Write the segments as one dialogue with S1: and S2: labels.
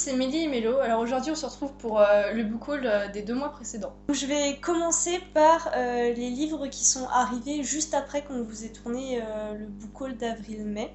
S1: c'est Mélie et Mélo. Alors aujourd'hui, on se retrouve pour le book haul des 2 mois précédents.
S2: Je vais commencer par les livres qui sont arrivés juste après qu'on vous ait tourné le book haul d'avril-mai.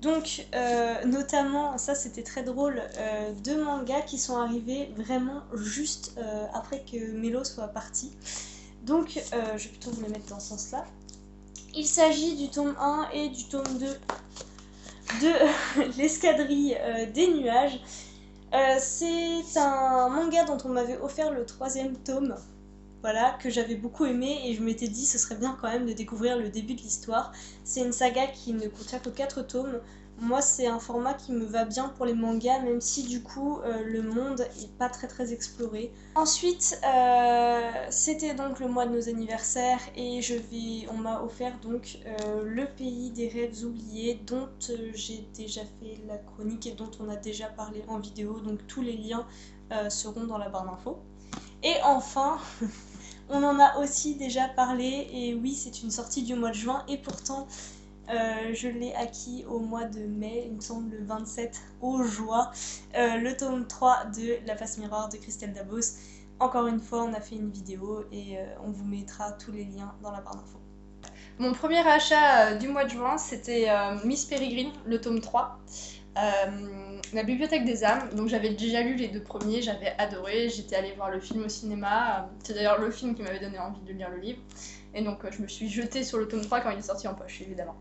S2: Donc, notamment, ça c'était très drôle, 2 mangas qui sont arrivés vraiment juste après que Mélo soit parti. Donc, je vais plutôt vous les mettre dans ce sens-là. Il s'agit du tome 1 et du tome 2 de l'escadrille des nuages. C'est un manga dont on m'avait offert le 3e tome, voilà, que j'avais beaucoup aimé et je m'étais dit ce serait bien quand même de découvrir le début de l'histoire. C'est une saga qui ne contient que 4 tomes. Moi c'est un format qui me va bien pour les mangas, même si du coup le monde est pas très exploré. Ensuite c'était donc le mois de nos anniversaires et on m'a offert donc Le pays des rêves oubliés, dont j'ai déjà fait la chronique et dont on a déjà parlé en vidéo, donc tous les liens seront dans la barre d'infos. Et enfin on en a aussi déjà parlé, et oui c'est une sortie du mois de juin, et pourtant je l'ai acquis au mois de mai, il me semble le 27, au joie, le tome 3 de La Face Miroir de Christelle Dabos. Encore une fois, on a fait une vidéo et on vous mettra tous les liens dans la barre d'infos.
S1: Mon premier achat du mois de juin, c'était Miss Peregrine, le tome 3. La bibliothèque des âmes, donc j'avais déjà lu les 2 premiers, j'avais adoré, j'étais allée voir le film au cinéma, c'est d'ailleurs le film qui m'avait donné envie de lire le livre, et donc je me suis jetée sur le tome 3 quand il est sorti en poche, évidemment.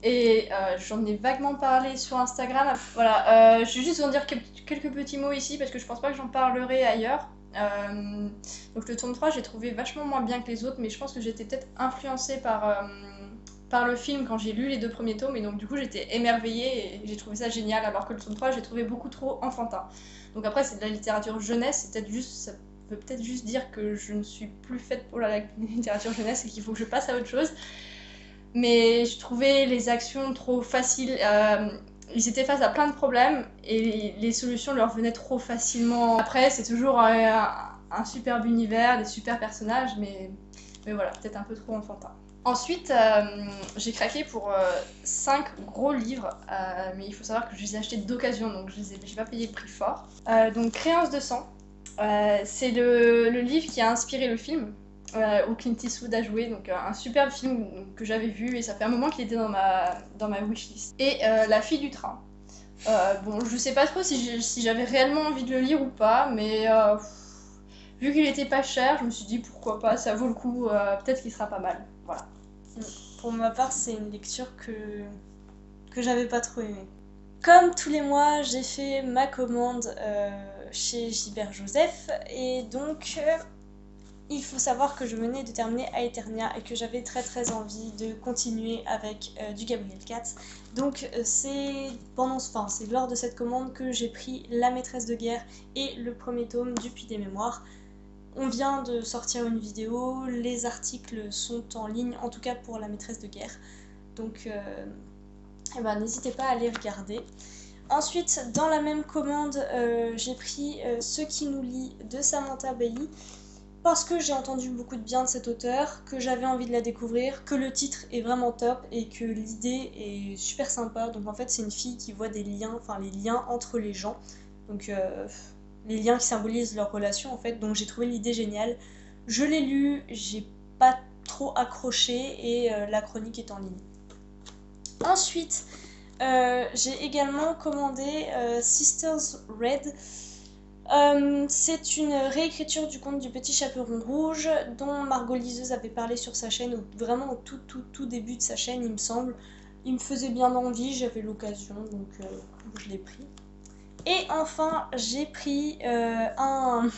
S1: Et j'en ai vaguement parlé sur Instagram. Voilà, je vais juste vous en dire quelques petits mots ici parce que je pense pas que j'en parlerai ailleurs. Donc le tome 3, j'ai trouvé vachement moins bien que les autres, mais je pense que j'étais peut-être influencée par le film quand j'ai lu les 2 premiers tomes, et donc du coup j'étais émerveillée et j'ai trouvé ça génial, alors que le tome 3, j'ai trouvé beaucoup trop enfantin. Donc après, c'est de la littérature jeunesse, c'est peut-être juste, ça veut peut-être juste dire que je ne suis plus faite pour la littérature jeunesse et qu'il faut que je passe à autre chose. Mais je trouvais les actions trop faciles. Ils étaient face à plein de problèmes et les solutions leur venaient trop facilement. Après, c'est toujours un superbe univers, des super personnages, mais voilà, peut-être un peu trop enfantin. Ensuite, j'ai craqué pour 5 gros livres, mais il faut savoir que je les ai achetés d'occasion, donc j'ai pas payé le prix fort. Donc Créance de sang, c'est le livre qui a inspiré le film. Où Clint Eastwood a joué, donc un superbe film que j'avais vu, et ça fait un moment qu'il était dans ma wishlist. Et La fille du train. Bon, je sais pas trop si j'avais réellement envie de le lire ou pas, mais vu qu'il était pas cher, je me suis dit pourquoi pas, ça vaut le coup, peut-être qu'il sera pas mal. Voilà.
S2: Pour ma part, c'est une lecture que j'avais pas trop aimée. Comme tous les mois, j'ai fait ma commande chez Gilbert Joseph, et donc il faut savoir que je venais de terminer Aeternia et que j'avais très envie de continuer avec du Gabriel Katz. Donc c'est lors de cette commande que j'ai pris La maîtresse de guerre et le premier tome du Puits des mémoires. On vient de sortir une vidéo, les articles sont en ligne, en tout cas pour La maîtresse de guerre. Donc n'hésitez pas à les regarder. Ensuite, dans la même commande, j'ai pris Ce qui nous lie de Samantha Bailey, parce que j'ai entendu beaucoup de bien de cet auteur, que j'avais envie de la découvrir, que le titre est vraiment top et que l'idée est super sympa. Donc en fait c'est une fille qui voit des liens, enfin les liens entre les gens, donc les liens qui symbolisent leurs relations en fait, donc j'ai trouvé l'idée géniale. Je l'ai lu, j'ai pas trop accroché et la chronique est en ligne. Ensuite, j'ai également commandé Sisters Red. C'est une réécriture du conte du Petit Chaperon Rouge dont Margot Liseuse avait parlé sur sa chaîne, vraiment au tout début de sa chaîne il me semble. Il me faisait bien envie, j'avais l'occasion, donc je l'ai pris. Et enfin j'ai pris un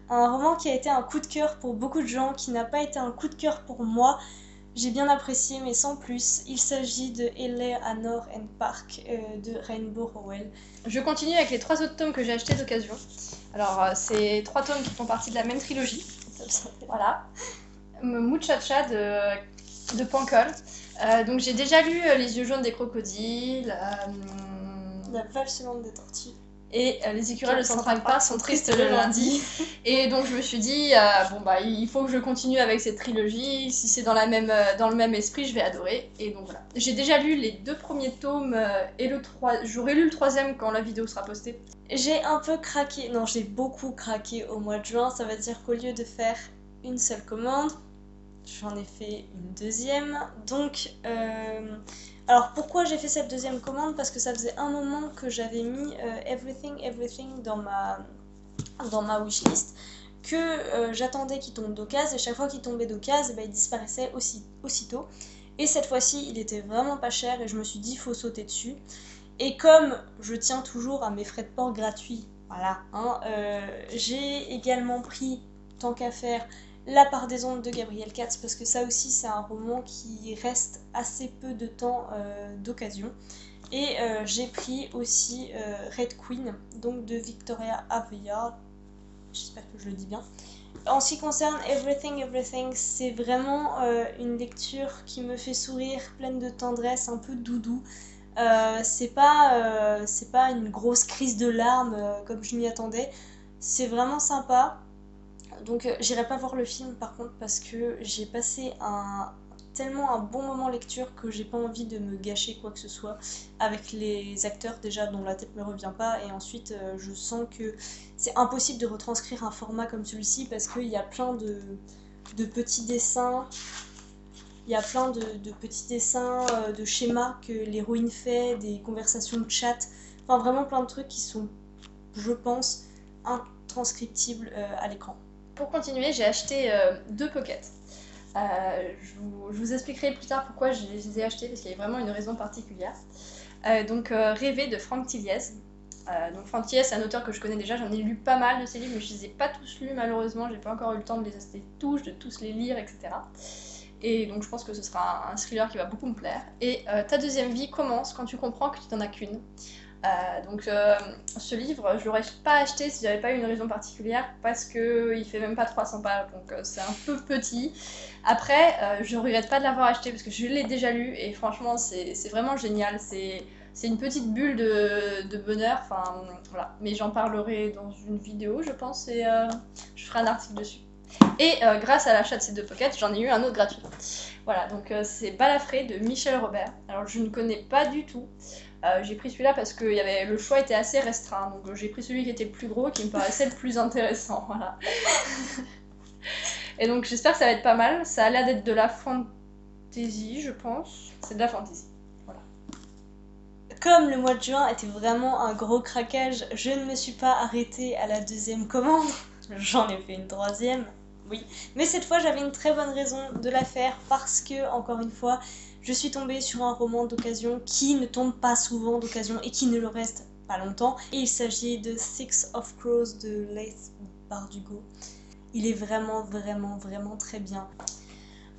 S2: roman qui a été un coup de cœur pour beaucoup de gens, qui n'a pas été un coup de cœur pour moi. J'ai bien apprécié, mais sans plus. Il s'agit de Eleanor and Park de Rainbow Rowell.
S1: Je continue avec les 3 autres tomes que j'ai achetés d'occasion. Alors, c'est 3 tomes qui font partie de la même trilogie. Voilà. Muchacha de Pancol. Donc, j'ai déjà lu Les yeux jaunes des crocodiles.
S2: La valse lente des tortues.
S1: Et les écureuils de Central Park sont tristes le lundi. Et donc je me suis dit, bon bah il faut que je continue avec cette trilogie, si c'est dans le même esprit, je vais adorer. Et donc voilà. J'ai déjà lu les 2 premiers tomes et j'aurai lu le 3e quand la vidéo sera postée.
S2: J'ai un peu craqué, non j'ai beaucoup craqué au mois de juin, ça veut dire qu'au lieu de faire une seule commande, j'en ai fait une deuxième. Donc, alors pourquoi j'ai fait cette deuxième commande? Parce que ça faisait un moment que j'avais mis Everything dans ma wishlist, que j'attendais qu'il tombe d'occasion, et chaque fois qu'il tombait d'occasion, il disparaissait aussitôt. Et cette fois-ci, il était vraiment pas cher et je me suis dit, faut sauter dessus. Et comme je tiens toujours à mes frais de port gratuits, voilà, hein, j'ai également pris, tant qu'à faire, La part des ombres de Gabriel Katz, parce que ça aussi c'est un roman qui reste assez peu de temps d'occasion. Et j'ai pris aussi Red Queen, donc de Victoria Aveyard, j'espère que je le dis bien. En ce qui concerne Everything, c'est vraiment une lecture qui me fait sourire, pleine de tendresse, un peu doudou. C'est pas une grosse crise de larmes comme je m'y attendais, c'est vraiment sympa. Donc j'irai pas voir le film par contre parce que j'ai passé tellement un bon moment lecture que j'ai pas envie de me gâcher quoi que ce soit avec les acteurs déjà dont la tête me revient pas, et ensuite je sens que c'est impossible de retranscrire un format comme celui-ci parce qu'il y a plein de petits dessins. Il y a plein de petits dessins, de schémas que l'héroïne fait, des conversations de chat, enfin vraiment plein de trucs qui sont, je pense, intranscriptibles à l'écran.
S1: Pour continuer, j'ai acheté 2 pockets. Je vous expliquerai plus tard pourquoi je les ai achetés, parce qu'il y a vraiment une raison particulière. Donc Rêver de Franck Tilliez. Donc Franck Tilliez, c'est un auteur que je connais déjà, j'en ai lu pas mal de ses livres, mais je les ai pas tous lus malheureusement, j'ai pas encore eu le temps de les acheter tous, de tous les lire, etc. Et donc je pense que ce sera un thriller qui va beaucoup me plaire. Et ta deuxième vie commence quand tu comprends que tu n'en as qu'une. Donc ce livre, je l'aurais pas acheté si j'avais pas eu une raison particulière, parce que il fait même pas 300 pages, donc c'est un peu petit. Après, je regrette pas de l'avoir acheté parce que je l'ai déjà lu et franchement c'est vraiment génial. C'est une petite bulle de bonheur, enfin voilà. Mais j'en parlerai dans une vidéo, je pense, et je ferai un article dessus. Et grâce à l'achat de ces 2 pockets, j'en ai eu un autre gratuit. Voilà, donc c'est Balafré de Michel Robert. Alors je ne connais pas du tout. J'ai pris celui-là parce que le choix était assez restreint, donc j'ai pris celui qui était le plus gros, qui me paraissait le plus intéressant, voilà. Et donc j'espère que ça va être pas mal, ça a l'air d'être de la fantasy, je pense. C'est de la fantasy, voilà.
S2: Comme le mois de juin était vraiment un gros craquage, je ne me suis pas arrêtée à la deuxième commande, j'en ai fait une troisième, oui. Mais cette fois j'avais une très bonne raison de la faire parce que, encore une fois, je suis tombée sur un roman d'occasion qui ne tombe pas souvent d'occasion et qui ne le reste pas longtemps. Et il s'agit de Six of Crows de Leigh Bardugo. Il est vraiment très bien.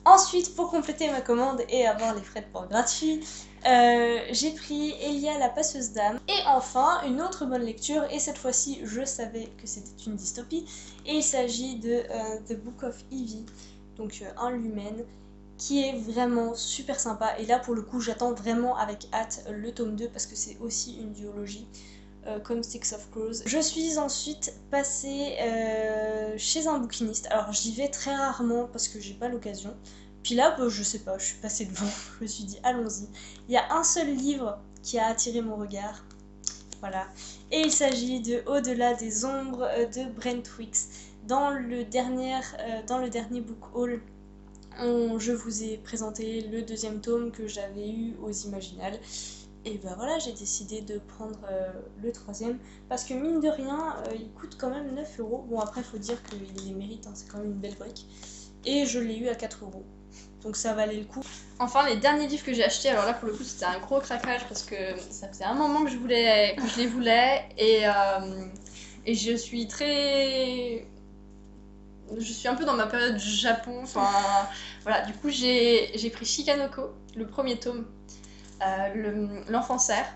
S2: Ensuite, pour compléter ma commande et avoir les frais de port gratuits, j'ai pris Elia la passeuse d'âme. Et enfin, une autre bonne lecture, et cette fois-ci, je savais que c'était une dystopie. Et il s'agit de The Book of Evie, donc un lumen, qui est vraiment super sympa. Et là, pour le coup, j'attends vraiment avec hâte le tome 2 parce que c'est aussi une duologie comme Six of Crows. Je suis ensuite passée chez un bouquiniste. Alors, j'y vais très rarement parce que j'ai pas l'occasion. Puis là, je sais pas, je suis passée devant. Je me suis dit, allons-y. Il y a un seul livre qui a attiré mon regard. Voilà. Et il s'agit de Au-delà des ombres de Brent Wicks. Dans le dernier book haul, je vous ai présenté le 2e tome que j'avais eu aux Imaginales. Et ben voilà, j'ai décidé de prendre le 3e parce que mine de rien, il coûte quand même 9 €. Bon, après, il faut dire qu'il les mérite, hein, c'est quand même une belle brique. Et je l'ai eu à 4 €. Donc ça valait le coup.
S1: Enfin, les derniers livres que j'ai achetés, alors là pour le coup c'était un gros craquage parce que ça faisait un moment que je les voulais, et je suis un peu dans ma période Japon, enfin voilà, du coup j'ai pris Shikanoko, le premier tome, l'enfant cerf.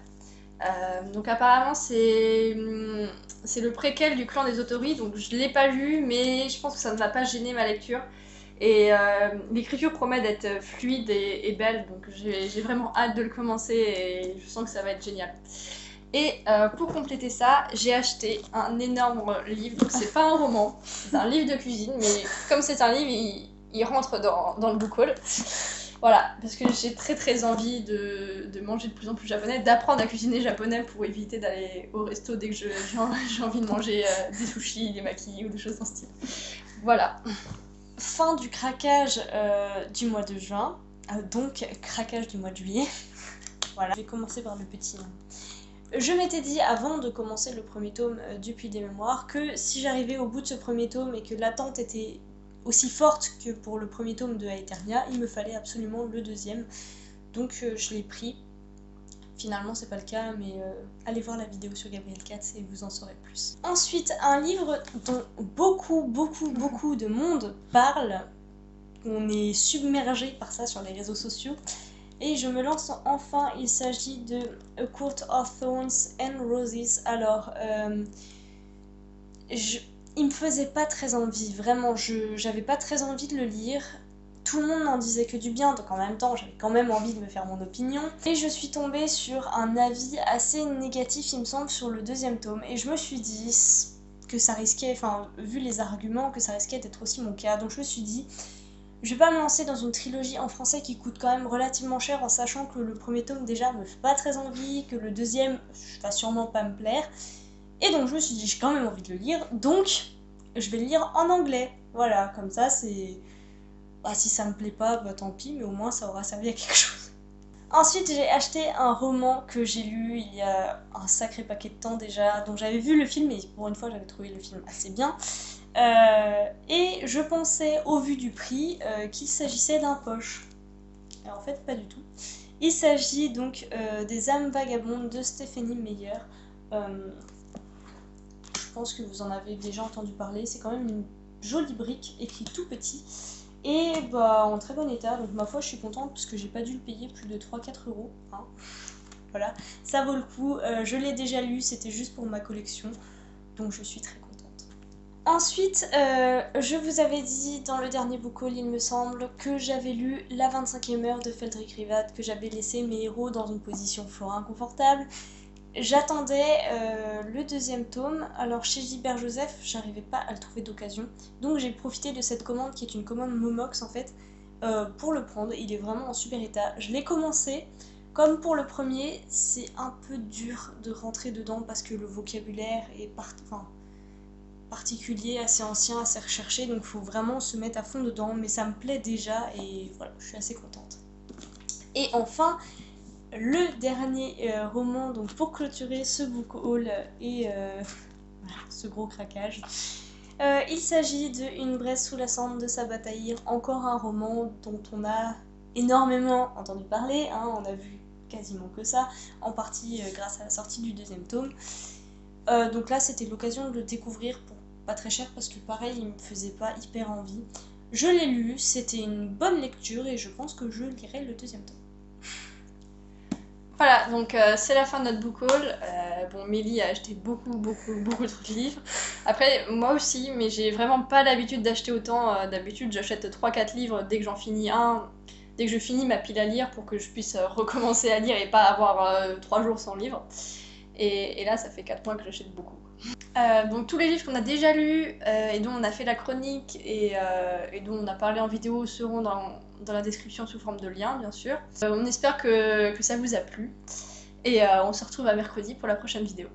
S1: Donc apparemment c'est le préquel du clan des Otori, donc je l'ai pas lu mais je pense que ça ne va pas gêner ma lecture. Et l'écriture promet d'être fluide et belle, donc j'ai vraiment hâte de le commencer et je sens que ça va être génial. Et pour compléter ça, j'ai acheté un énorme livre. Donc c'est pas un roman, c'est un livre de cuisine, mais comme c'est un livre, il rentre dans le book haul. Voilà, parce que j'ai très envie de manger de plus en plus japonais, d'apprendre à cuisiner japonais pour éviter d'aller au resto dès que j'ai envie de manger des sushis, des makis ou des choses dans ce style. Voilà.
S2: Fin du craquage du mois de juin, donc craquage du mois de juillet. Voilà, je vais commencer par le petit. Je m'étais dit avant de commencer le premier tome du Puits des Mémoires que si j'arrivais au bout de ce premier tome et que l'attente était aussi forte que pour le premier tome de Aeternia, il me fallait absolument le deuxième. Donc je l'ai pris. Finalement c'est pas le cas, mais allez voir la vidéo sur Gabriel Katz et vous en saurez plus. Ensuite, un livre dont beaucoup de monde parle. On est submergé par ça sur les réseaux sociaux. Et je me lance enfin, il s'agit de A Court of Thorns and Roses. Alors, il me faisait pas très envie, vraiment, j'avais pas très envie de le lire. Tout le monde n'en disait que du bien, donc en même temps, j'avais quand même envie de me faire mon opinion. Et je suis tombée sur un avis assez négatif, il me semble, sur le deuxième tome. Et je me suis dit que ça risquait, enfin, vu les arguments, que ça risquait d'être aussi mon cas. Donc je me suis dit, je vais pas me lancer dans une trilogie en français qui coûte quand même relativement cher, en sachant que le premier tome déjà me fait pas très envie, que le deuxième va sûrement pas me plaire. Et donc je me suis dit, j'ai quand même envie de le lire, donc je vais le lire en anglais. Voilà, comme ça c'est... Bah, si ça me plaît pas, bah tant pis, mais au moins ça aura servi à quelque chose. Ensuite, j'ai acheté un roman que j'ai lu il y a un sacré paquet de temps déjà, dont j'avais vu le film, et pour une fois j'avais trouvé le film assez bien. Et je pensais, au vu du prix, qu'il s'agissait d'un poche. Alors, en fait, pas du tout. Il s'agit donc des âmes vagabondes de Stephenie Meyer. Je pense que vous en avez déjà entendu parler. C'est quand même une jolie brique, écrit tout petit. Et bah, en très bon état. Donc, ma foi, je suis contente parce que j'ai pas dû le payer plus de 3-4 euros. Hein. Voilà, ça vaut le coup. Je l'ai déjà lu, c'était juste pour ma collection. Donc, je suis très contente. Ensuite, je vous avais dit dans le dernier book haul, il me semble, que j'avais lu La 25e heure de Feldrik Rivat, que j'avais laissé mes héros dans une position fort inconfortable. J'attendais le deuxième tome, alors chez Gilbert Joseph, j'arrivais pas à le trouver d'occasion, donc j'ai profité de cette commande qui est une commande Momox en fait, pour le prendre. Il est vraiment en super état. Je l'ai commencé, comme pour le premier, c'est un peu dur de rentrer dedans parce que le vocabulaire est particulier, assez ancien, assez recherché, donc il faut vraiment se mettre à fond dedans, mais ça me plaît déjà et voilà, je suis assez contente. Et enfin, le dernier roman, donc pour clôturer ce book haul et ce gros craquage, il s'agit de Une braise sous la cendre de Sabataïr, encore un roman dont on a énormément entendu parler, hein, on a vu quasiment que ça, en partie grâce à la sortie du deuxième tome. Donc là c'était l'occasion de le découvrir pour pas très cher parce que pareil il me faisait pas hyper envie. Je l'ai lu, c'était une bonne lecture et je pense que je lirai le deuxième tome.
S1: Voilà, donc c'est la fin de notre book haul. Bon, Mélie a acheté beaucoup de livres. Après, moi aussi, mais j'ai vraiment pas l'habitude d'acheter autant. D'habitude, j'achète 3-4 livres dès que j'en finis un, dès que je finis ma pile à lire pour que je puisse recommencer à lire et pas avoir 3 jours sans livre. Et là, ça fait 4 mois que j'achète beaucoup. Donc tous les livres qu'on a déjà lus et dont on a fait la chronique et dont on a parlé en vidéo seront dans la description sous forme de lien, bien sûr. On espère que ça vous a plu et on se retrouve à mercredi pour la prochaine vidéo.